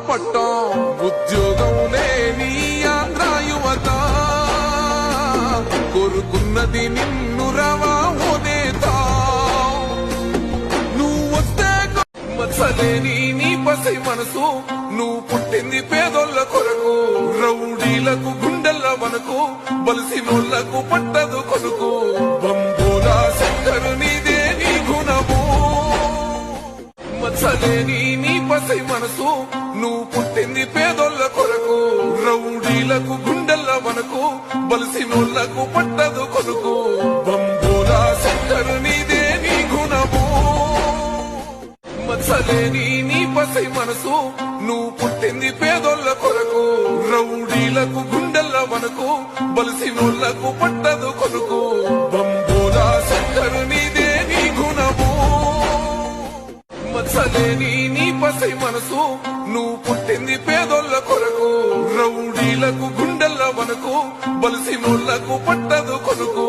పట్టం ఉద్యోగం లేని ఆంధ్ర యువత కోరుకున్నది నిన్ను రవా ఓ నేత నువ్వు వస్తే మచ్చలేని నీ పసై మనసు నువ్వు పుట్టింది పేదోళ్ళ కొరకు రౌడీలకు గుండెల్ల వనకు బలిసినోళ్లకు పట్టదు కొనుకు బంబోలా శంకరు నీదే నీ గుణము మచ్చలేని నీ పసై మనసు నువ్వు పుట్టింది పేదోళ్ళ కొరకు రౌడీలకు గుండెల్ల వనకు బలిసినోళ్లకు పట్టదు కొనుకు బంబోలా శంకరు నీదే నీ గుణము మచ్చలేని నీ పసై మనసు నువ్వు పుట్టింది పేదోళ్ళ కొరకు రౌడీలకు గుండెల్ల వనకు బలిసినోళ్లకు పట్టదు కొనుకు బంబోలా శంకరు నీదే నీ గుణము మచ్చలేని నీ పసై మనసు నువ్వు పుట్టింది పేదోళ్ళ కొరకు రౌడీలకు గుండెల్ల వనకు బలిసినోళ్లకు పట్టదు కొనుకు